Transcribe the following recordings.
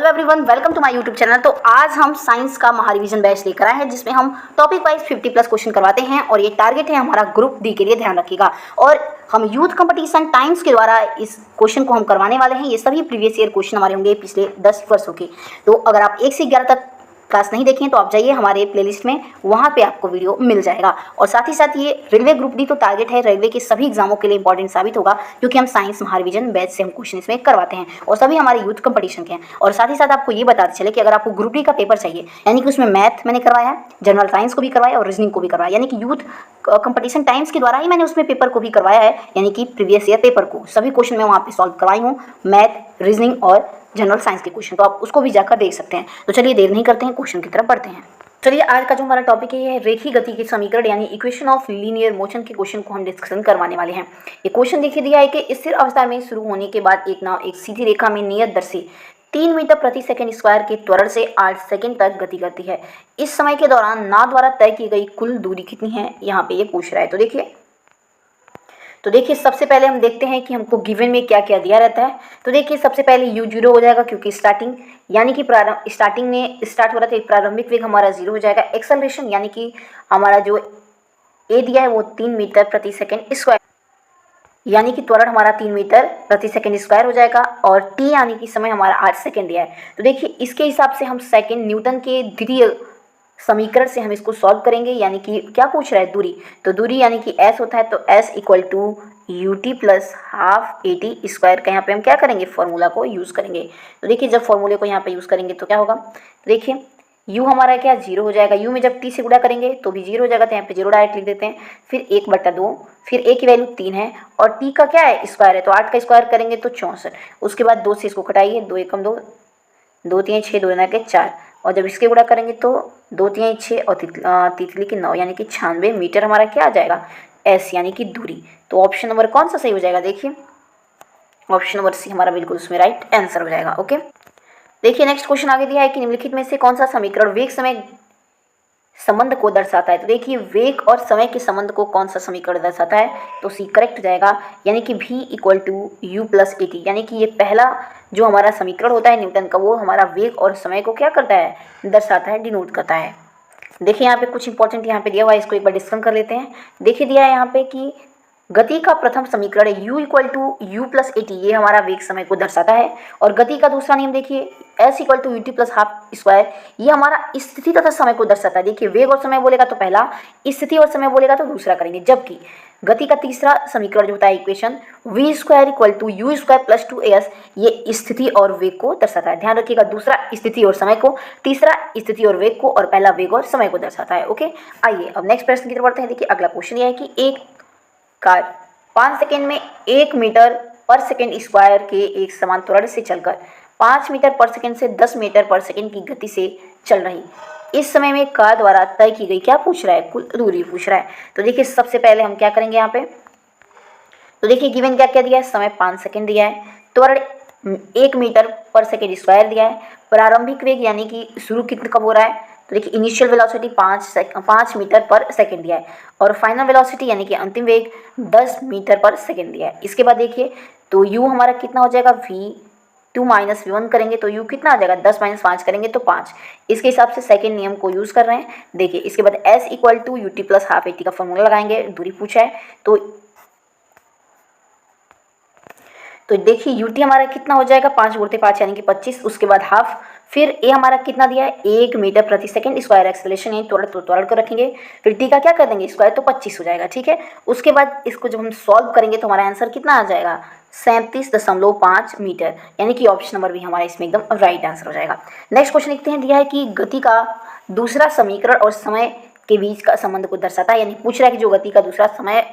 Hello everyone, welcome to my YouTube channel. तो आज हम साइंस का महारिवीजन बैच लेकर आए हैं जिसमें हम टॉपिक वाइज 50+ क्वेश्चन करवाते हैं और ये टारगेट है हमारा ग्रुप डी के लिए, ध्यान रखिएगा। और हम यूथ कंपटीशन टाइम्स के द्वारा इस क्वेश्चन को हम करवाने वाले हैं। ये सभी प्रीवियस ईयर क्वेश्चन हमारे होंगे पिछले 10 वर्षों के। तो अगर आप 1 से 11 तक क्लास नहीं देखें तो आप जाइए हमारे प्लेलिस्ट में, वहाँ पे आपको वीडियो मिल जाएगा। और साथ ही साथ ये रेलवे ग्रुप डी तो टारगेट है, रेलवे के सभी एग्जामों के लिए इंपॉर्टेंट साबित होगा क्योंकि हम साइंस महारिवीजन बैच से हम क्वेश्चन इसमें करवाते हैं और सभी हमारे यूथ कंपटीशन के हैं। और साथ ही साथ आपको ये बताते चले कि अगर आपको ग्रुप डी का पेपर चाहिए, यानी कि उसमें मैथ मैंने करवाया है, जनरल साइंस को भी करवाया और रीजनिंग को भी करवाया, यानी कि यूथ कंपटीशन टाइम्स के द्वारा ही मैंने उसमें पेपर को भी करवाया है, यानी कि प्रीवियस ईयर पेपर को सभी क्वेश्चन मैं वहाँ पे सॉल्व करवाई हूँ, मैथ, रीजनिंग और जनरल साइंस के क्वेश्चन। तो आप उसको भी जाकर देख सकते हैं। तो चलिए देर नहीं करते हैं, क्वेश्चन की तरफ बढ़ते हैं। चलिए आज का जो हमारा टॉपिक है ये है रेखीय गति के समीकरण यानी इक्वेशन ऑफ लीनियर मोशन के क्वेश्चन को हम डिस्कशन करवाने वाले हैं। ये क्वेश्चन देखिए दिया है कि स्थिर अवस्था में शुरू होने के बाद एक नाव एक सीधी रेखा में नियत दर से 3 मीटर प्रति सेकंड स्क्वायर के त्वरण से 8 सेकंड तक गति करती है। इस समय के दौरान नाव द्वारा तय की गई कुल दूरी कितनी है, यहाँ पे ये पूछ रहा है। तो देखिए सबसे पहले हम देखते हैं कि हमको गिवन में क्या क्या दिया रहता है। तो देखिए सबसे पहले u 0 हो जाएगा क्योंकि स्टार्टिंग यानी कि स्टार्टिंग में स्टार्ट हो रहा था, एक प्रारंभिक वेग हमारा 0 हो जाएगा। एक्सेलरेशन यानी कि हमारा जो a दिया है वो 3 मीटर प्रति सेकंड स्क्वायर, यानी कि त्वरण हमारा 3 मीटर प्रति सेकंड स्क्वायर हो जाएगा। और t यानी कि समय हमारा 8 सेकंड दिया है। तो देखिए इसके हिसाब से हम सेकंड न्यूटन के द्वितीय समीकरण से हम इसको सॉल्व करेंगे, यानी कि क्या पूछ रहा है दूरी। तो दूरी यानी कि s होता है तो s equal to ut plus half at square का यहाँ पे हम क्या करेंगे, फॉर्मूला को यूज़ करेंगे। तो देखिए जब फॉर्मूले को यहाँ पे यूज़ करेंगे तो क्या होगा, देखिए u हमारा क्या 0 हो जाएगा, u में जब t से गुणा करेंगे तो भी 0 हो जाएगा, तो यहाँ पे 0 डायरेक्ट लिख देते हैं। फिर 1/2, फिर a की वैल्यू 3 है और t का क्या है स्क्वायर है, तो 8 का स्क्वायर करेंगे तो 64। उसके बाद 2 से इसको घटाइए, 2 एकम 2, 2 3 6, 2 9 के 4, और जब इसके गुणा करेंगे तो 2 3 6 और तितली की 9, यानी कि 96 मीटर हमारा क्या आ जाएगा, s यानी कि दूरी। तो ऑप्शन नंबर कौन सा सही हो जाएगा, देखिए ऑप्शन नंबर सी हमारा बिल्कुल उसमें राइट आंसर हो जाएगा। ओके, देखिए नेक्स्ट क्वेश्चन आगे दिया है कि निम्नलिखित में से कौन सा समीकरण वेग समय संबंध को दर्शाता है। तो देखिए वेग और समय के संबंध को कौन सा समीकरण दर्शाता है, तो सी करेक्ट हो जाएगा, यानी कि v equal to U plus A T, यानी कि ये पहला जो हमारा समीकरण होता है न्यूटन का वो हमारा वेग और समय को क्या करता है, दर्शाता है, डिनोट करता है। देखिए यहाँ पे कुछ इंपॉर्टेंट यहाँ पे दिया हुआ है, इसको एक बार डिस्कस कर लेते हैं। देखिए दिया है यहाँ पे कि गति का प्रथम समीकरण है u equal to U plus A T, ये हमारा वेग समय को दर्शाता है। और गति का दूसरा नियम देखिए s equal to U T plus half square, ये हमारा स्थिति तथा समय को दर्शाता है। देखिए वेग और समय बोलेगा तो पहला, स्थिति और समय बोलेगा तो दूसरा करेंगे। जबकि गति का तीसरा समीकरण जो होता है equation v square equal to U square plus 2as, ये स्थिति और वेग को दर्शाता है। ध्यान रखिएगा, दूसरा स्थिति और समय को, तीसरा स्थिति और वेग को, और पहला वेग और समय को दर्शाता है। ओके, आइए अब नेक्स्ट प्रश्न की तरफ बढ़ते हैं। देखिए अगला क्वेश्चन ये है कि एक कार 5 सेकंड में 1 मीटर पर सेकंड स्क्वायर के एक समान त्वरण से चलकर 5 मीटर पर सेकंड से 10 मीटर पर सेकंड की गति से चल रही इस समय में कार द्वारा तय की गई क्या पूछ रहा है, कुल दूरी पूछ रहा है। तो देखिए सबसे पहले हम क्या करेंगे यहाँ पे, तो देखिए गिवन क्या क्या दिया है, समय 5 सेकंड दिया है, त्वरण 1 मीटर पर सेकंड स्क्वायर दिया है, प्रारंभिक वेग यानी कि शुरू कितना कब हो रहा है, तो देखिए इनिशियल वेलोसिटी 5 मीटर पर सेकंड दिया है, और फाइनल वेलोसिटी यानी कि अंतिम वेग 10 मीटर पर सेकंड दिया है। इसके बाद देखिए तो u हमारा कितना हो जाएगा, v2 माइनस v1 करेंगे तो u कितना आ जाएगा, 10 माइनस 5 करेंगे तो 5। इसके हिसाब से सेकंड नियम को यूज़ कर रहे हैं। देखिए इसके बाद s equal to U T plus half A T का फॉर्मूला लगाएंगे, दूरी पूछा है तो देखिए ut हमारा कितना हो जाएगा, 5 गुणित 5 यानी कि 25, उसके बाद हाफ, फिर a हमारा कितना दिया है 1 मीटर प्रति सेकंड स्क्वायर, एक्सेलरेशन यानी त्वरण, तो त्वरण को रखेंगे, फिर t का क्या कर देंगे स्क्वायर, तो 25 हो जाएगा। ठीक है, उसके बाद इसको जब हम सॉल्व करेंगे तो हमारा आंसर कितना आ जाएगा, 37.5 मीटर, यानी कि ऑप्शन नंबर भी हमारा इसमें एकदम राइट आंसर हो जाएगा। नेक्स्ट क्वेश्चन लिखते हैं, दिया है कि गति का दूसरा समीकरण और समय के बीच का संबंध को दर्शाता है, यानी पूछ रहा है कि जो गति का दूसरा समय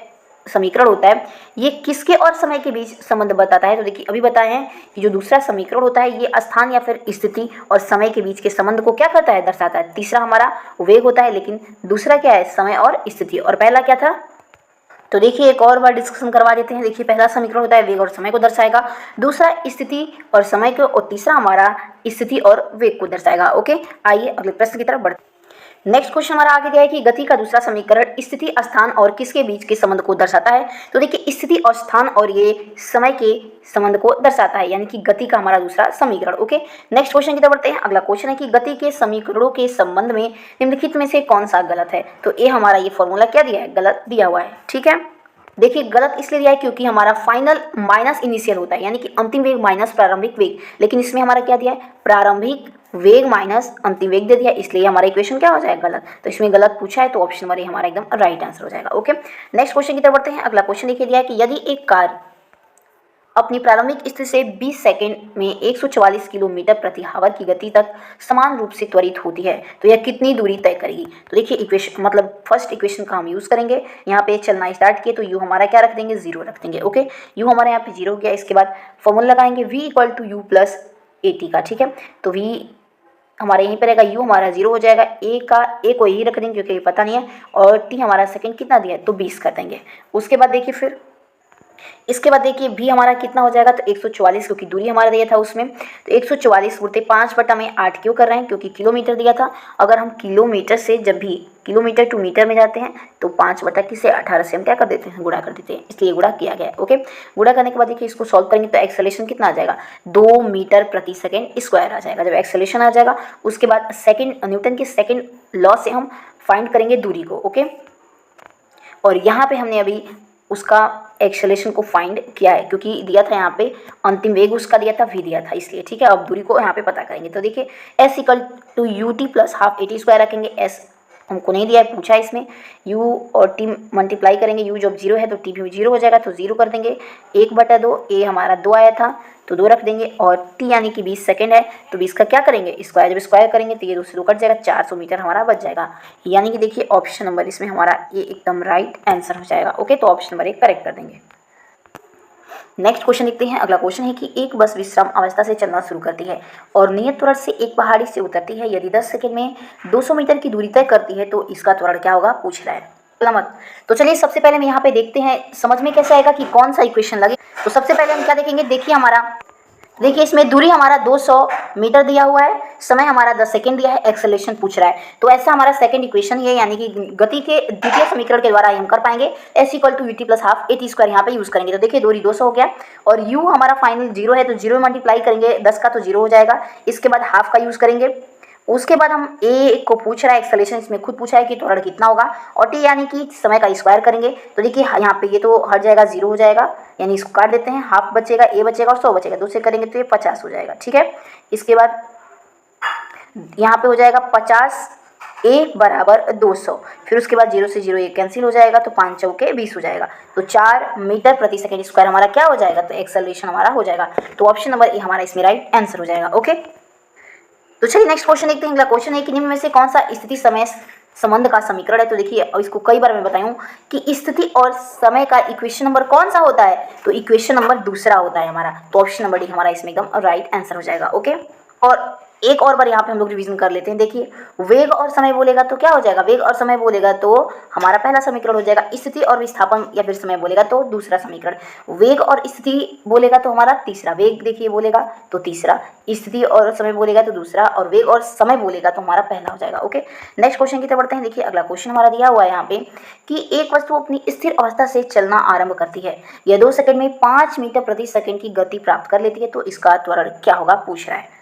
समीकरण होता है ये किसके और समय के बीच संबंध बताता है। तो देखिए अभी बताए हैं कि जो दूसरा समीकरण होता है ये स्थान या फिर स्थिति और समय के बीच के संबंध को क्या करता है, दर्शाता है। तीसरा हमारा वेग होता है, लेकिन दूसरा क्या है, समय और स्थिति, और पहला क्या था। तो देखिए एक और बार डिस्कशन करवा देते हैं। देखिए पहला समीकरण होता है वेग और समय को दर्शाएगा, दूसरा स्थिति और समय को, और तीसरा हमारा स्थिति और वेग को दर्शाएगा। ओके, आइए अगले प्रश्न की तरफ बढ़ते हैं। नेक्स्ट क्वेश्चन हमारा आगे दिया है कि गति का दूसरा समीकरण स्थिति, स्थान और किसके बीच के संबंध को दर्शाता है। तो देखिए स्थिति और स्थान और ये समय के संबंध को दर्शाता है, यानी कि गति का हमारा दूसरा समीकरण। ओके, नेक्स्ट क्वेश्चन की तरफ बढ़ते हैं। अगला क्वेश्चन है कि गति के समीकरणों के संबंध में निम्नलिखित में से कौन सा गलत है। तो ये हमारा ये फॉर्मूला क्या दिया है, गलत दिया हुआ है। ठीक है, देखिए गलत इसलिए दिया है क्योंकि हमारा फाइनल माइनस इनिशियल होता है, यानी कि अंतिम वेग माइनस प्रारंभिक वेग, लेकिन इसमें हमारा क्या दिया है, प्रारंभिक वेग माइनस अंतिम वेग दे दिया, इसलिए हमारा इक्वेशन क्या हो जाएगा, गलत। तो इसमें गलत पूछा है तो ऑप्शन नंबर ए हमारा एकदम राइट आंसर हो जाएगा। ओके, नेक्स्ट क्वेश्चन की तरफ बढ़ते हैं। अगला क्वेश्चन लिखिए दिया है कि यदि एक कार अपनी प्रारंभिक स्थिति से 20 सेकंड में 144 किलोमीटर प्रति आवर की गति तक समान रूप से त्वरित होती है तो यह कितनी दूरी तय करेगी। तो देखिए इक्वेशन मतलब फर्स्ट इक्वेशन का हम यूज़ करेंगे। यहाँ पे चलना स्टार्ट किए तो यू हमारा क्या रख देंगे, 0 रख देंगे। ओके, यू हमारे यहाँ पे 0 हो गया। इसके बाद फॉर्मूला लगाएंगे v = u + at का। ठीक है, तो v हमारे यहीं पर रहेगा, u हमारा 0 हो जाएगा, a को यही रख देंगे क्योंकि पता नहीं है, और t हमारा सेकंड कितना दिया है तो 20 कर देंगे। उसके बाद देखिए फिर इसके बाद देखिए भी हमारा कितना हो जाएगा तो 144, क्योंकि दूरी हमारा दिया था उसमें, तो 144 उड़ते 5/8 क्यों कर रहे हैं, क्योंकि किलोमीटर दिया था। अगर हम किलोमीटर से जब भी किलोमीटर टू मीटर में जाते हैं तो 5/18 से हम क्या कर देते हैं, गुणा कर देते हैं, इसलिए गुणा किया गया है। ओके, गुणा करने के बाद देखिए इसको सॉल्व करेंगे तो एक्सेलरेशन कितना आ जाएगा, 2 मीटर प्रति सेकेंड स्क्वायर आ जाएगा। जब एक्सेलरेशन आ जाएगा उसके बाद सेकेंड न्यूटन के सेकेंड लॉ से हम फाइंड करेंगे दूरी को। ओके, और यहाँ पे हमने अभी उसका एक्सेलरेशन को फाइंड किया है क्योंकि दिया था यहाँ पे अंतिम वेग उसका दिया था v दिया था, इसलिए। ठीक है, अब दूरी को यहाँ पे पता करेंगे तो देखिए s = ut + ½ at² रखेंगे। s हमको नहीं दिया है, पूछा है इसमें। u और t मल्टीप्लाई करेंगे, u जब 0 है तो t भी 0 हो जाएगा, तो 0 कर देंगे। 1/2 a हमारा 2 आया था तो 2 रख देंगे, और t यानी कि 20 सेकेंड है तो 20 का क्या करेंगे, स्क्वायर। जब स्क्वायर करेंगे तो ये 2 से 2 कट जाएगा, 400 मीटर हमारा बच जाएगा। यानी कि देखिए ऑप्शन नंबर इसमें हमारा ये एकदम राइट आंसर हो जाएगा। ओके, तो ऑप्शन नंबर 1 करेक्ट कर देंगे। नेक्स्ट क्वेश्चन लिखते हैं। अगला क्वेश्चन है कि एक बस विश्राम अवस्था से चलना शुरू करती है और नियत त्वरण से एक पहाड़ी से उतरती है। यदि 10 सेकंड में 200 मीटर की दूरी तय करती है तो इसका त्वरण क्या होगा, पूछ रहा है। मत तो चलिए सबसे पहले हम यहाँ पे देखते हैं समझ में कैसे आएगा कि कौन सा इक्वेशन लगे। तो सबसे पहले हम क्या देखेंगे, देखिए इसमें दूरी हमारा 200 मीटर दिया हुआ है, समय हमारा 10 सेकंड दिया है, एक्सेलरेशन पूछ रहा है। तो ऐसा हमारा सेकंड इक्वेशन ये, यानी कि गति के द्वितीय समीकरण के द्वारा हम कर पाएंगे। s = ut + ½ at² यहाँ पे यूज़ करेंगे। तो देखिए दूरी 200 हो गया और u हमारा फाइनल 0 है तो 0 मल्टीप्लाई करेंगे 10 का तो 0 हो जाएगा। इसके बाद हाफ का यूज़ करेंगे। उसके बाद हम a को पूछ रहा है एक्सेलरेशन, इसमें खुद पूछा है कि त्वरण कितना होगा, और t यानी कि समय का स्क्वायर करेंगे। तो देखिए यहाँ पे ये तो हट जाएगा, 0 हो जाएगा, यानी इसको काट देते हैं, हाफ बचेगा, a बचेगा और 100 बचेगा, 2 से करेंगे तो ये 50 हो जाएगा। ठीक है, इसके बाद यहाँ पे हो जाएगा 50, a = 200, फिर उसके बाद 0 से 0 ये कैंसिल हो जाएगा तो 5 चौके 20 हो जाएगा, तो 4 मीटर प्रति सेकेंड स्क्वायर हमारा क्या हो जाएगा, तो एक्सेलरेशन हमारा हो जाएगा। तो ऑप्शन नंबर ए हमारा इसमें राइट आंसर हो जाएगा। ओके, तो चलिए नेक्स्ट क्वेश्चन देखते हैं। अगला क्वेश्चन है कि निम्न में से कौन सा स्थिति समय संबंध का समीकरण है। तो देखिए इसको कई बार मैं बताई हूँ कि स्थिति और समय का इक्वेशन नंबर कौन सा होता है, तो इक्वेशन नंबर दूसरा होता है हमारा। तो ऑप्शन नंबर डी हमारा इसमें एकदम राइट आंसर हो जाएगा। ओके, और एक और बार यहाँ पे हम लोग रिवीजन कर लेते हैं। देखिए वेग और समय बोलेगा तो क्या हो जाएगा, वेग और समय बोलेगा तो हमारा पहला समीकरण हो जाएगा, स्थिति और विस्थापन या फिर समय बोलेगा तो दूसरा समीकरण, वेग और स्थिति बोलेगा तो हमारा तीसरा, वेग देखिए बोलेगा तो तीसरा, स्थिति और समय बोलेगा तो दूसरा, और वेग और समय बोलेगा तो हमारा पहला हो जाएगा। ओके, नेक्स्ट क्वेश्चन की तरफ बढ़ते हैं। देखिए अगला क्वेश्चन हमारा दिया हुआ है यहाँ पे कि एक वस्तु अपनी स्थिर अवस्था से चलना आरंभ करती है, यह 2 सेकंड में 5 मीटर प्रति सेकंड की गति प्राप्त कर लेती है, तो इसका त्वरण क्या होगा, पूछ रहा है।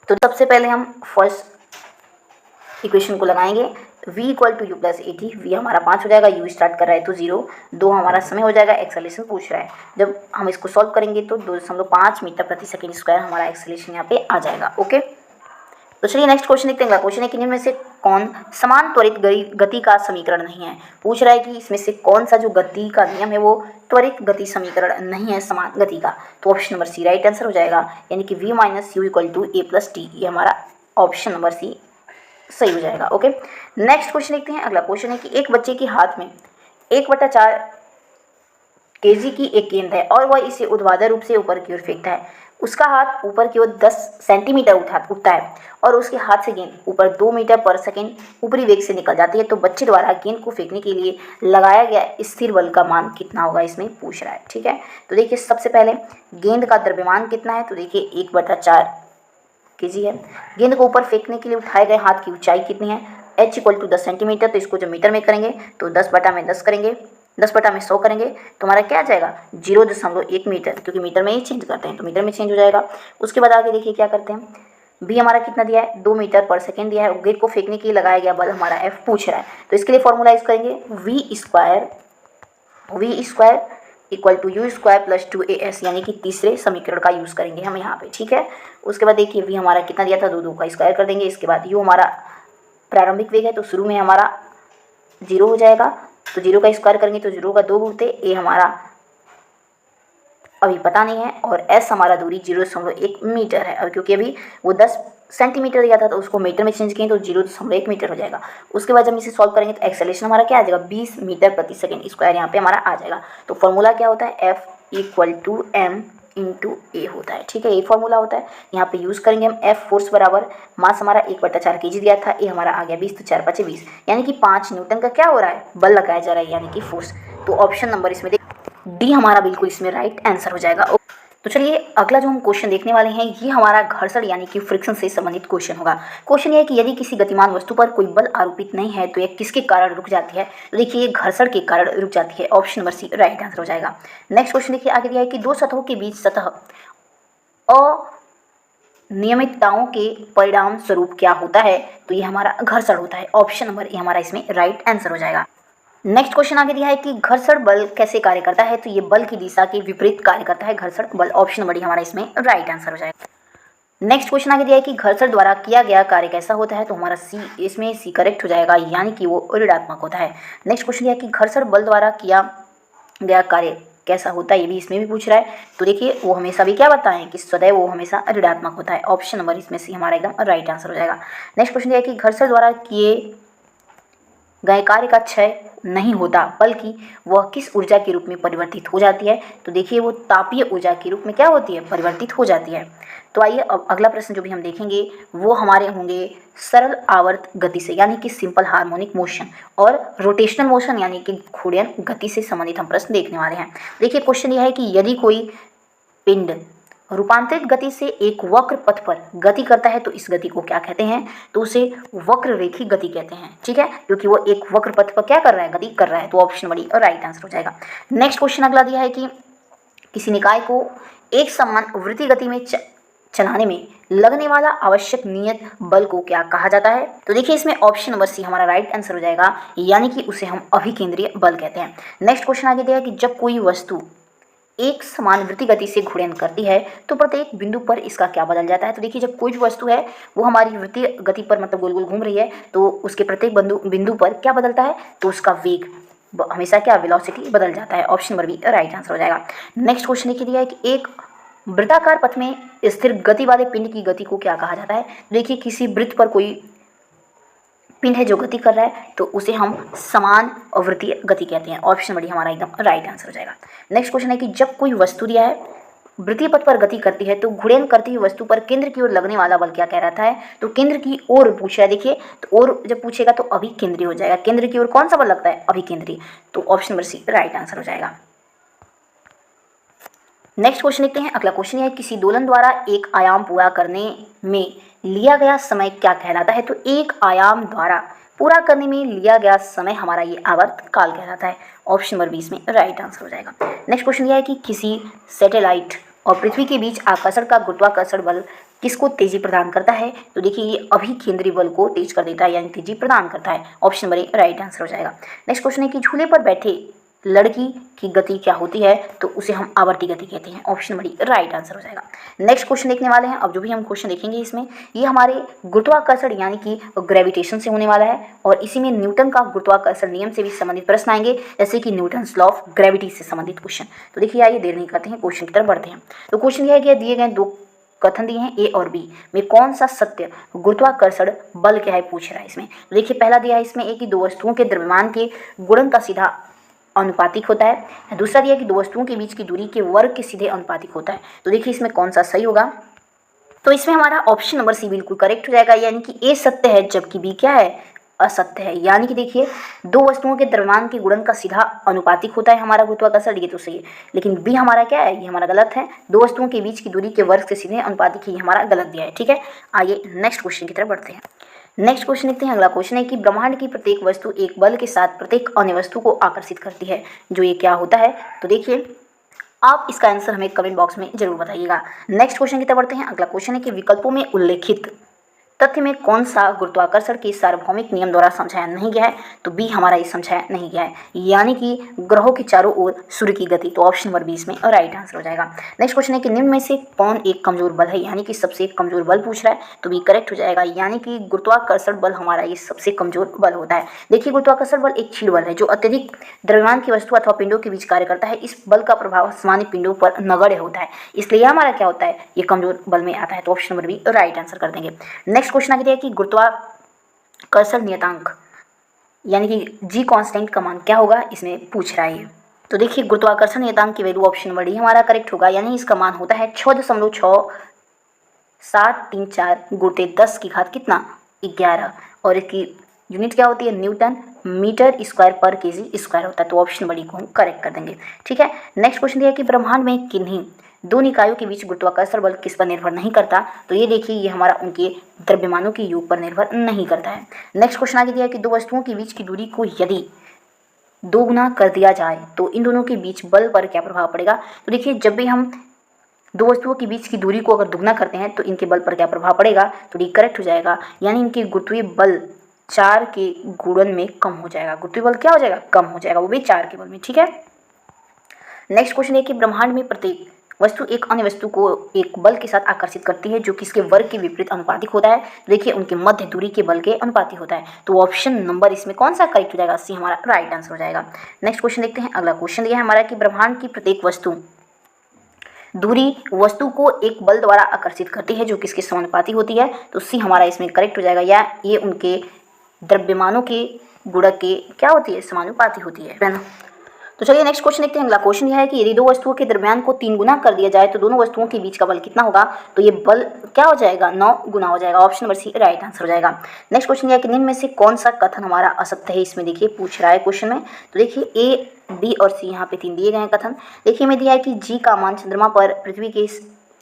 तो सबसे पहले हम फर्स्ट इक्वेशन को लगाएंगे, v = u + at, v हमारा 5 हो जाएगा, u स्टार्ट कर रहा है तो 0, 2 हमारा समय हो जाएगा, एक्सेलरेशन पूछ रहा है। जब हम इसको सॉल्व करेंगे तो 2.5 मीटर प्रति सेकंड स्क्वायर हमारा एक्सेलरेशन यहाँ पे आ जाएगा। ओके, तो चलिए नेक्स्ट क्वेश्चन देखते हैं। क्वेश्चन है कि इनमें से कौन समान त्वरित गति का समीकरण नहीं है। पूछ रहा है कि इसमें से कौन सा जो गति का नियम है वो त्वरित गति समीकरण नहीं है समान गति का। तो option number C right answer हो जाएगा, यानी कि v - u = a + t, ये हमारा ऑप्शन नंबर सी सही हो जाएगा। ओके, नेक्स्ट क्वेश्चन देखते हैं। अगला क्वेश्चन है कि एक बच्चे के हाथ में 1/4 kg की एक गेंद है और वह इसे ऊर्ध्वाधर रूप से ऊपर की ओर फेंकता है। उसका हाथ ऊपर की ओर 10 सेंटीमीटर उठता है और उसके हाथ से गेंद ऊपर 2 मीटर पर सेकंड ऊपरी वेग से निकल जाती है, तो बच्चे द्वारा गेंद को फेंकने के लिए लगाया गया स्थिर बल का मान कितना होगा, इसमें पूछ रहा है। ठीक है, तो देखिए सबसे पहले गेंद का द्रव्यमान कितना है, तो देखिए 1/4 kg है। गेंद को ऊपर फेंकने के लिए उठाए गए हाथ की ऊंचाई कितनी है, h = 10 सेंटीमीटर। तो इसको जब मीटर में करेंगे तो 10/10 करेंगे, 10/100 करेंगे तो हमारा क्या आ जाएगा 0.1 मीटर, क्योंकि मीटर में ही चेंज करते हैं तो मीटर में चेंज हो जाएगा। उसके बाद आगे देखिए क्या करते हैं, बी हमारा कितना दिया है 2 मीटर पर सेकेंड दिया है। गेंद को फेंकने के लिए लगाया गया बल हमारा F पूछ रहा है, तो इसके लिए फॉर्मूला यूज करेंगे v square equal to u square plus 2as, यानी कि तीसरे समीकरण का यूज़ करेंगे हम यहाँ पे, ठीक है। उसके बाद देखिए v हमारा कितना दिया था 2 का स्क्वायर कर देंगे। इसके बाद u हमारा प्रारंभिक वेग है तो शुरू में हमारा 0 हो जाएगा, तो 0 का स्क्वायर करेंगे तो 0 का 2 गुणते a हमारा अभी पता नहीं है, और s हमारा दूरी 0.1 मीटर है। अब क्योंकि अभी वो 10 सेंटीमीटर दिया था तो उसको मीटर में चेंज किए तो 0.1 मीटर हो जाएगा। उसके बाद जब इसे सॉल्व करेंगे तो एक्सेलरेशन हमारा क्या आ जाएगा 20 मीटर प्रति सेकेंड स्क्वायर यहाँ पे हमारा आ जाएगा। तो फॉर्मूला क्या होता है F = m × a होता है, ठीक है, ये फॉर्मूला होता है। यहाँ पे यूज़ करेंगे हम F फोर्स बराबर मास हमारा 1/4 kg दिया था, a हमारा आ गया 20, तो 4 × 5 = 20, यानी कि 5 न्यूटन का क्या हो रहा है बल लगाया जा रहा है, यानी कि फोर्स। तो ऑप्शन नंबर इसमें डी हमारा बिल्कुल इसमें राइट आंसर हो जाएगा। तो चलिए अगला जो हम क्वेश्चन देखने वाले हैं ये हमारा घर्षण यानी कि फ्रिक्शन से संबंधित क्वेश्चन होगा। क्वेश्चन ये है कि यदि किसी गतिमान वस्तु पर कोई बल आरोपित नहीं है तो यह किसके कारण रुक जाती है, तो देखिए ये घर्षण के कारण रुक जाती है, option number C right answer हो जाएगा। नेक्स्ट क्वेश्चन देखिए आगे दिया है कि दो सतहों के बीच सतह अनियमितताओं के परिणाम स्वरूप क्या होता है, तो ये हमारा घर्षण होता है, ऑप्शन नंबर ए हमारा इसमें राइट आंसर हो जाएगा। नेक्स्ट क्वेश्चन आगे दिया है कि घर्षण बल कैसे कार्य करता है, तो ये बल की दिशा के विपरीत कार्य करता है घर्षण बल, ऑप्शन नंबर डी हमारा इसमें राइट आंसर हो जाएगा। नेक्स्ट क्वेश्चन आगे दिया है कि घर्षण द्वारा किया गया कार्य कैसा होता है, तो हमारा सी इसमें सी करेक्ट हो जाएगा, यानी कि वो ऋणात्मक होता है। नेक्स्ट क्वेश्चन दिया है कि घर्षण बल द्वारा किया गया कार्य कैसा होता है, ये भी इसमें भी पूछ रहा है, तो देखिए वो हमेशा भी क्या बताएं कि सदैव वो हमेशा ऋणात्मक होता है, ऑप्शन नंबर इसमें सी हमारा एकदम राइट आंसर हो जाएगा। नेक्स्ट क्वेश्चन दिया है कि घर्षण द्वारा किए गए कार्य का क्षय नहीं होता बल्कि वह किस ऊर्जा के रूप में परिवर्तित हो जाती है, तो देखिए वो तापीय ऊर्जा के रूप में क्या होती है परिवर्तित हो जाती है। तो आइए अब अगला प्रश्न जो भी हम देखेंगे वो हमारे होंगे सरल आवर्त गति से यानी कि सिंपल हार्मोनिक मोशन और रोटेशनल मोशन यानी कि घूर्णन गति से संबंधित हम प्रश्न देखने वाले हैं। देखिए क्वेश्चन यह है कि यदि कोई पिंड रूपांतरित गति से एक वक्र पथ पर गति करता है तो इस गति को क्या कहते हैं, तो उसे वक्र रेखी गति कहते हैं, ठीक है, क्योंकि वो एक वक्र पथ पर क्या कर रहा है गति कर रहा है, तो ऑप्शन बड़ी और राइट आंसर हो जाएगा। नेक्स्ट क्वेश्चन अगला दिया है कि किसी निकाय को एक समान वृत्तीय गति में चलाने में लगने वाला आवश्यक नियत बल को क्या कहा जाता है, तो देखिए इसमें ऑप्शन नंबर सी हमारा राइट आंसर हो जाएगा, यानी कि उसे हम अभिकेंद्रीय बल कहते हैं। नेक्स्ट क्वेश्चन आगे दिया है कि जब कोई वस्तु एक समान वृत्तीय गति से घूर्णन करती है तो प्रत्येक बिंदु पर इसका क्या बदल जाता है, तो देखिए जब कोई भी वस्तु है वो हमारी वृत्तीय गति पर मतलब गोल गोल घूम रही है तो उसके प्रत्येक बिंदु पर क्या बदलता है, तो उसका वेग हमेशा क्या वेलोसिटी बदल जाता है, option number B right answer हो जाएगा। नेक्स्ट क्वेश्चन लिखिए दिया है कि एक वृत्ताकार पथ में स्थिर गति वाले पिंड की गति को क्या कहा जाता है, देखिए किसी वृत्त पर कोई पिंड है जो गति कर रहा है तो उसे हम समान आवृत्तीय गति कहते हैं, ऑप्शन बड़ी हमारा एकदम राइट आंसर हो जाएगा। नेक्स्ट क्वेश्चन है कि जब कोई वस्तु दिया है वृत्तीय पथ पर गति करती है तो घूर्णन करती हुई वस्तु पर केंद्र की ओर लगने वाला बल क्या कह रहा है, तो केंद्र की ओर पूछ रहा है, देखिए तो और जब पूछेगा तो अभिकेंद्री हो जाएगा, केंद्र की ओर कौन सा बल लगता है अभिकेंद्री, तो option number C right answer हो जाएगा। नेक्स्ट क्वेश्चन लिखते हैं अगला क्वेश्चन है किसी दोलन द्वारा एक आयाम पूरा करने में लिया गया समय क्या कहलाता है, तो एक आयाम द्वारा पूरा करने में लिया गया समय हमारा ये आवर्त काल कहलाता है, ऑप्शन नंबर 20 में राइट आंसर हो जाएगा। नेक्स्ट क्वेश्चन यह है कि किसी सैटेलाइट और पृथ्वी के बीच आकर्षण का गुरुत्वाकर्षण बल किसको तेजी प्रदान करता है, तो देखिए ये अभिकेंद्री बल को तेज कर देता है यानी तेजी प्रदान करता है, ऑप्शन नंबर राइट आंसर हो जाएगा। नेक्स्ट क्वेश्चन है कि झूले पर बैठे लड़की की गति क्या होती है, तो उसे हम आवर्ती गति कहते हैं, ऑप्शन बड़ी राइट आंसर हो जाएगा। नेक्स्ट क्वेश्चन देखने वाले हैं, अब जो भी हम क्वेश्चन देखेंगे इसमें ये हमारे गुरुत्वाकर्षण यानी कि ग्रेविटेशन से होने वाला है और इसी में न्यूटन का गुरुत्वाकर्षण नियम से भी संबंधित प्रश्न आएंगे, जैसे कि न्यूटन्स लॉ ऑफ ग्रेविटी से संबंधित क्वेश्चन। तो देखिए आइए देर नहीं करते हैं क्वेश्चन की तरफ बढ़ते हैं। तो क्वेश्चन यह है कि दिए गए दो कथन दिए हैं ए और बी में कौन सा सत्य गुरुत्वाकर्षण बल क्या है पूछ रहा है इसमें, तो देखिए पहला दिया है इसमें एक कि दो वस्तुओं के द्रव्यमान के गुणन का सीधा अनुपातिक होता है, दूसरा दिया कि दो वस्तुओं के बीच की दूरी के वर्ग के सीधे अनुपातिक होता है, तो देखिए इसमें कौन सा सही होगा, तो इसमें हमारा ऑप्शन नंबर सी बिल्कुल करेक्ट हो जाएगा, यानी कि ए सत्य है जबकि बी क्या है असत्य है। यानी कि देखिए, दो वस्तुओं के द्रव्यमान के गुणन का सीधा अनुपातिक होता है हमारा गुरुत्वाकर्षण, ये तो सही है। लेकिन बी हमारा क्या है, ये हमारा गलत है। दो वस्तुओं के बीच की दूरी के वर्ग से सीधे अनुपातिक ही हमारा गलत दिया है। ठीक है, आइए नेक्स्ट क्वेश्चन की तरफ बढ़ते हैं। नेक्स्ट क्वेश्चन लिखते हैं। अगला क्वेश्चन है कि ब्रह्मांड की प्रत्येक वस्तु एक बल के साथ प्रत्येक अन्य वस्तु को आकर्षित करती है, जो ये क्या होता है? तो देखिए, आप इसका आंसर हमें कमेंट बॉक्स में जरूर बताइएगा। नेक्स्ट क्वेश्चन की तरफ बढ़ते हैं। अगला क्वेश्चन है कि विकल्पों में उल्लेखित तथ्य में कौन सा गुरुत्वाकर्षण के सार्वभौमिक नियम द्वारा समझाया नहीं गया है? तो बी हमारा ये समझाया नहीं गया है, यानी कि ग्रहों के चारों ओर सूर्य की गति। तो ऑप्शन नंबर 20 में राइट आंसर हो जाएगा। नेक्स्ट क्वेश्चन है कि निम्न में से कौन एक कमजोर बल है, यानी कि सबसे कमजोर बल पूछ रहा है, तो बी करेक्ट हो जाएगा, यानी कि गुरुत्वाकर्षण बल हमारा ये सबसे कमजोर बल होता है। देखिए, गुरुत्वाकर्षण बल एक क्षीण बल है जो अत्यधिक द्रव्यमान की वस्तु अथवा पिंडों के बीच कार्य करता है। इस बल का प्रभाव सामान्य पिंडों पर नगण्य होता है, इसलिए हमारा क्या होता है, ये कमजोर बल में आता है। तो option number B right answer कर देंगे। नेक्स्ट क्वेश्चन आगे कि गुरुत्वाकर्षण नियतांक यानी कि जी कांस्टेंट का मान क्या होगा, इसमें पूछ रहा है। तो देखिए, गुरुत्वाकर्षण नियतांक की वैल्यू ऑप्शन नंबर डी हमारा करेक्ट होगा, यानी इसका मान होता है 6.6734 गुणित 10 की घात कितना 11, और इसकी यूनिट क्या होती है, न्यूटन मीटर स्क्वायर पर केजी स्क्वायर होता है। तो ऑप्शन नंबर डी को हम करेक्ट कर देंगे। ठीक है, नेक्स्ट क्वेश्चन दिया कि ब्रह्मांड में किन्हीं दो निकायों के बीच गुरुत्वाकर्षण बल किस पर निर्भर नहीं करता? तो ये देखिए, ये हमारा उनके द्रव्यमानों के योग पर निर्भर नहीं करता है। नेक्स्ट क्वेश्चन आगे दिया कि दो वस्तुओं के बीच की दूरी को यदि दोगुना कर दिया जाए तो इन दोनों के बीच बल पर क्या प्रभाव पड़ेगा? तो देखिए, जब भी हम दो वस्तुओं के बीच की दूरी को अगर दुगना करते हैं तो इनके बल पर क्या प्रभाव पड़ेगा? तो डी करेक्ट हो जाएगा, यानी इनके गुरुत्वीय बल 4 के गुणन में कम हो जाएगा। गुरुत्वीय बल क्या हो जाएगा, कम हो जाएगा, वो भी 4 के बल में। ठीक है, नेक्स्ट क्वेश्चन है कि ब्रह्मांड में प्रत्येक वस्तु एक अन्य वस्तु को एक बल के साथ आकर्षित करती है जो किसके वर्ग के विपरीत अनुपातिक होता है? देखिए, उनके मध्य दूरी के बल के अनुपातिक होता है। तो ऑप्शन नंबर इसमें कौन सा करेक्ट हो जाएगा? सी हमारा राइट आंसर हो जाएगा। नेक्स्ट क्वेश्चन देखते हैं। अगला क्वेश्चन दिया है हमारा कि ब्रह्मांड की प्रत्येक वस्तु दूरी वस्तु को एक बल द्वारा आकर्षित करती है जो किसके समानुपाती होती है? तो सी हमारा इसमें करेक्ट हो जाएगा, या ये उनके द्रव्यमानों के गुणक के क्या होती है, समानुपाती होती है ना। तो चलिए नेक्स्ट क्वेश्चन देखते हैं। अगला क्वेश्चन यह है कि यदि दो वस्तुओं के द्रव्यमान को 3 गुना कर दिया जाए तो दोनों वस्तुओं के बीच का बल कितना होगा? तो ये बल क्या हो जाएगा, 9 गुना हो जाएगा। Option number C right answer हो जाएगा। नेक्स्ट क्वेश्चन यह है कि निम्न में से कौन सा कथन हमारा असत्य है? इसमें देखिए पूछ रहा है क्वेश्चन में। तो देखिए, ए बी और सी यहाँ पे 3 दिए गए हैं कथन। देखिए, में दिया है कि जी का मान चंद्रमा पर पृथ्वी के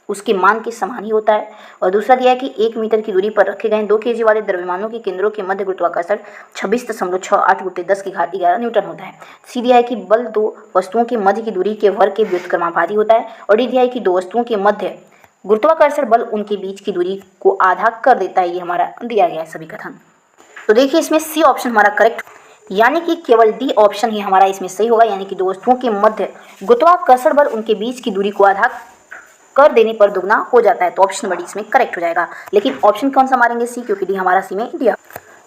उसके मान के समान ही होता है, और दूसरा दिया है कि 1 मीटर की दूरी पर रखे गए 2 kg वाले द्रव्यमानों के केंद्रों के मध्य गुरुत्वाकर्षण 26.68 गुणित 10 की घात 11 न्यूटन होता है। सी दिया है कि बल दो वस्तुओं के मध्य की दूरी के वर्ग के व्युत्क्रमानुपाती होता है, और डी दिया है कि दो वस्तुओं के मध्य गुरुत्वाकर्षण बल उनके बीच की दूरी को आधा कर देता है। ये हमारा दिया गया है सभी कथन। तो देखिए, इसमें सी ऑप्शन हमारा करेक्ट, यानी कि केवल डी ऑप्शन ही हमारा इसमें सही होगा, यानी कि दो वस्तुओं के मध्य गुरुत्वाकर्षण बल उनके बीच की दूरी को आधा कर देने पर दुगना हो जाता है। तो ऑप्शन नंबर डी इसमें करेक्ट हो जाएगा। लेकिन ऑप्शन कौन सा मारेंगे? सी, क्योंकि डी हमारा सी में दिया।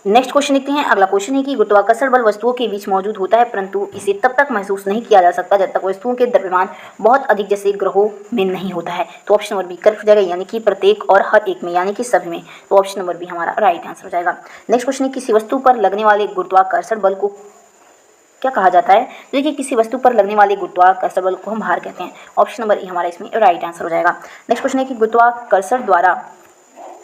नेक्स्ट क्वेश्चन देखते हैं। अगला क्वेश्चन है कि गुरुत्वाकर्षण बल वस्तुओं के बीच मौजूद होता है, परंतु इसे तब तक महसूस नहीं किया जा सकता जब तक वस्तुओं के द्रव्यमान बहुत अधिक जैसे ग्रहों में नहीं होता है। तो ऑप्शन नंबर बी करेक्ट हो जाएगा, यानी कि प्रत्येक और हर एक में, यानी कि सभी में। तो ऑप्शन नंबर बी हमारा राइट आंसर हो जाएगा। नेक्स्ट क्वेश्चन है किसी वस्तु पर लगने वाले गुरुत्वाकर्षण बल को क्या कहा जाता है? देखिए, किसी वस्तु पर लगने वाले गुरुत्वाकर्षण बल को हम भार कहते हैं। ऑप्शन नंबर ए हमारा इसमें राइट आंसर हो जाएगा। नेक्स्ट क्वेश्चन है कि गुरुत्वाकर्षण द्वारा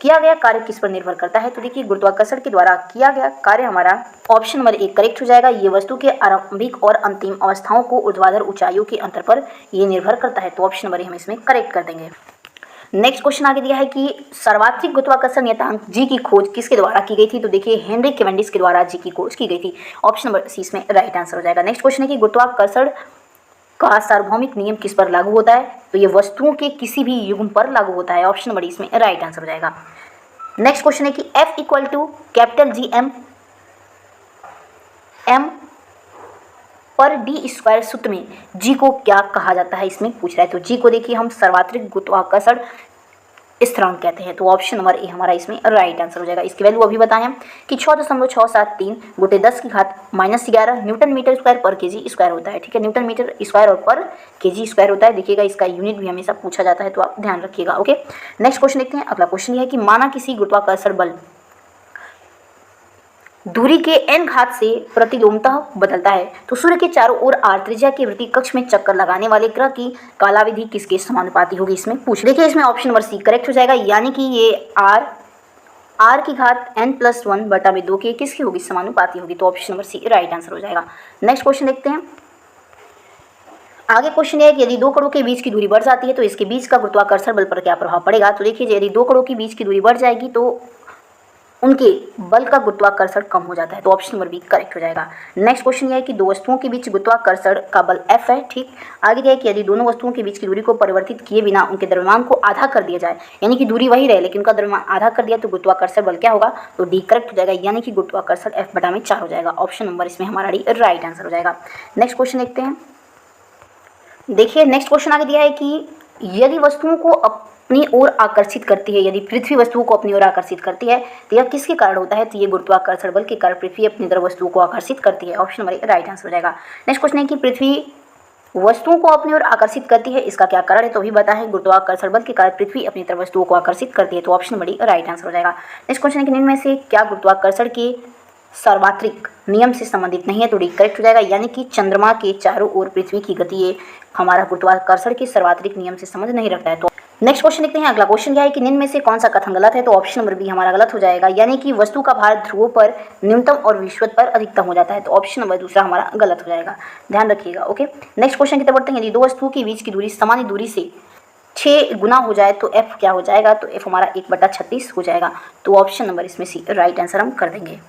किया गया कार्य किस पर निर्भर करता है? तो देखिए, गुरुत्वाकर्षण के द्वारा किया गया कार्य हमारा ऑप्शन नंबर ए करेक्ट हो जाएगा। ये वस्तु के आरंभिक और अंतिम अवस्थाओं को ऊर्ध्वाधर ऊंचाइयों के अंतर पर ये निर्भर करता है। तो ऑप्शन नंबर ए हम इसमें करेक्ट कर देंगे। नेक्स्ट क्वेश्चन आगे दिया है कि सर्वाधिक गुरुत्वाकर्षण नियतांक जी की खोज किसके द्वारा की गई थी? तो देखिए, हेनरी कैवेंडिश के द्वारा जी की खोज की गई थी। ऑप्शन नंबर सी इसमें राइट आंसर हो जाएगा। नेक्स्ट क्वेश्चन है कि गुरुत्वाकर्षण का सार्वभौमिक नियम किस पर लागू होता है? तो ये वस्तुओं के किसी भी युग्म पर लागू होता है। ऑप्शन नंबर इसमें राइट आंसर हो जाएगा। नेक्स्ट क्वेश्चन है कि F equal to capital G M पर डी स्क्वायर सूत्र में जी को क्या कहा जाता है, इसमें पूछ रहा है। तो जी को देखिए, हम सर्वाधिक गुरुत्वाकर्षण स्थिरांक कहते हैं। तो ऑप्शन नंबर ए हमारा इसमें राइट आंसर हो जाएगा। इसकी वैल्यू अभी बताएं हम कि 6.673 गुणित 10 की घात -11 न्यूटन मीटर स्क्वायर पर केजी स्क्वायर होता है। ठीक है, न्यूटन मीटर स्क्वायर और पर केजी स्क्वायर होता है। देखिएगा, इसका यूनिट भी हमेशा पूछा जाता है, तो आप ध्यान रखिएगा। ओके, नेक्स्ट क्वेश्चन देखते हैं। अगला क्वेश्चन ये है कि माना किसी गुरुत्वाकर्षण बल दूरी के n घात से प्रतिलोमतः बदलता है, तो सूर्य के चारों ओर r त्रिज्या के वृत्तीय कक्ष में चक्कर लगाने वाले ग्रह की कालावधि किसके समानुपाती होगी, इसमें पूछ। देखिए, इसमें ऑप्शन नंबर सी करेक्ट हो जाएगा, यानी कि ये r r की घात n+1 बटा में 2 के किसकी होगी, समानुपाती होगी। तो option number C right answer हो जाएगा। नेक्स्ट क्वेश्चन देखते हैं। आगे क्वेश्चन है कि यदि दो कणों के बीच की दूरी बढ़ जाती है तो इसके बीच का गुरुत्वाकर्षण बल पर क्या प्रभाव पड़ेगा। तो देखिए, यदि दो कणों के बीच की दूरी बढ़ जाएगी तो उनके बल का गुरुत्वाकर्षण कम हो जाता है। तो ऑप्शन नंबर बी करेक्ट हो जाएगा। नेक्स्ट क्वेश्चन ये है कि दो वस्तुओं के बीच गुरुत्वाकर्षण का बल F है, ठीक। आगे क्या है कि यदि दोनों वस्तुओं के बीच की दूरी को परिवर्तित किए बिना उनके द्रव्यमान को आधा कर दिया जाए, यानी कि दूरी वही रहे लेकिन उनका द्रव्यमान आधा कर दिया, तो गुरुत्वाकर्षण बल क्या होगा, तो डी करेक्ट हो जाएगा, यानी कि गुरुत्वाकर्षण F/4 हो जाएगा। ऑप्शन नंबर इसमें हमारा डी राइट आंसर हो जाएगा। नेक्स्ट क्वेश्चन देखते हैं। देखिए, नेक्स्ट क्वेश्चन आगे दिया है कि यदि वस्तुओं को अपनी ओर आकर्षित करती है, यदि पृथ्वी वस्तुओं को अपनी ओर आकर्षित करती है तो यह किसके कारण होता है। तो ये गुरुत्वाकर्षण बल के कारण पृथ्वी अपनी तरफ वस्तुओं को आकर्षित करती है। ऑप्शन नंबर राइट आंसर हो जाएगा। नेक्स्ट क्वेश्चन है कि पृथ्वी वस्तुओं को अपनी ओर आकर्षित करती है, इसका क्या कारण है। तो भी बताएं, गुरुत्वाकर्षण बल के कारण पृथ्वी अपनी तरफ वस्तुओं को आकर्षित करती है। तो ऑप्शन नंबर राइट आंसर हो जाएगा। नेक्स्ट क्वेश्चन है कि निम्न में से क्या गुरुत्वाकर्षण के सार्वत्रिक नियम से संबंधित नहीं है। तो डी करेक्ट हो जाएगा, यानी कि चंद्रमा के चारों ओर पृथ्वी की गति ये हमारा गुरुत्वाकर्षण के सार्वत्रिक नियम से संबंध नहीं रखता है। तो नेक्स्ट क्वेश्चन देखते हैं। अगला क्वेश्चन क्या है कि निम्न में से कौन सा कथन गलत है। तो ऑप्शन नंबर बी हमारा गलत हो जाएगा, यानी कि वस्तु का भार ध्रुवों पर न्यूनतम और विषुवत पर अधिकतम हो जाता है। तो ऑप्शन नंबर दूसरा हमारा गलत हो जाएगा, ध्यान रखिएगा। ओके, नेक्स्ट क्वेश्चन की तरफ बढ़ते हैं। यदि दो वस्तुओं के बीच की दूरी सामान्य दूरी से 6 गुना हो जाए तो f क्या हो जाएगा। तो f हमारा 1/36 हो जाएगा। तो ऑप्शन नंबर इसमें सी राइट आंसर हम कर देंगे।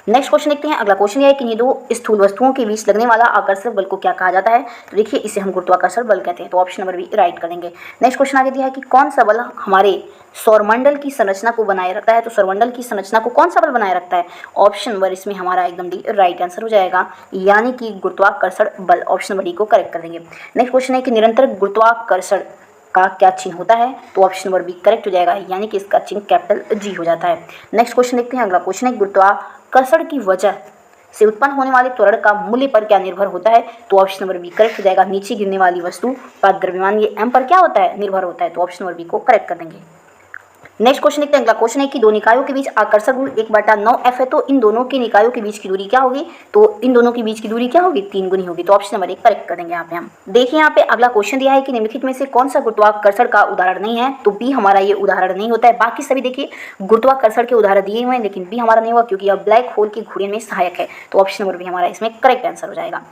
नेक्स्ट क्वेश्चन देखते हैं। अगला क्वेश्चन ये है कि ये दो स्थूल वस्तुओं के बीच लगने वाला आकर्षक बल को क्या कहा जाता है। तो देखिए, इसे हम गुरुत्वाकर्षण बल कहते हैं। तो ऑप्शन नंबर बी राइट कर देंगे। नेक्स्ट क्वेश्चन आगे दिया है कि कौन सा बल हमारे सौरमंडल की संरचना को बनाए रखता है। तो सौरमंडल की संरचना को कौन सा बल बनाए रखता है। ऑप्शन नंबर इसमें हमारा एकदम डी राइट आंसर हो जाएगा, यानी कि गुरुत्वाकर्षण बल। ऑप्शन नंबर डी को करेक्ट कर देंगे। नेक्स्ट क्वेश्चन है कि निरंतर गुरुत्वाकर्षण का क्या चिन्ह होता है। तो ऑप्शन नंबर बी करेक्ट हो जाएगा, यानी कि इसका चिन्ह कैपिटल जी हो जाता है। नेक्स्ट क्वेश्चन देखते हैं। अगला क्वेश्चन है गुरुत्वाकर्षण की वजह से उत्पन्न होने वाले त्वरण का मूल्य पर क्या निर्भर होता है। तो ऑप्शन नंबर बी करेक्ट हो जाएगा, नीचे गिरने वाली वस्तु का द्रव्यमान ये m पर क्या होता है, निर्भर होता है। तो ऑप्शन नंबर बी को करेक्ट कर देंगे। नेक्स्ट क्वेश्चन देखते हैं। अगला क्वेश्चन है कि दो निकायों के बीच आकर्षक बल 1/9F है, तो इन दोनों के निकायों के बीच की दूरी क्या होगी। तो इन दोनों के बीच की दूरी क्या होगी, 3 गुनी होगी। तो ऑप्शन नंबर 1 करेक्ट कर देंगे यहाँ पे हम। देखिए, यहाँ पे अगला क्वेश्चन दिया है कि निम्नलिखित में से कौन सा गुरुत्वाकर्षण का उदाहरण नहीं है। तो बी हमारा ये उदाहरण नहीं होता है। बाकी सभी देखिए गुरुत्वाकर्षण के उदाहरण दिए हुए हैं, लेकिन बी हमारा नहीं हुआ क्योंकि यह ब्लैक होल के घूर्णन में सहायक है। तो ऑप्शन नंबर बी हमारा इसमें करेक्ट आंसर हो जाएगा।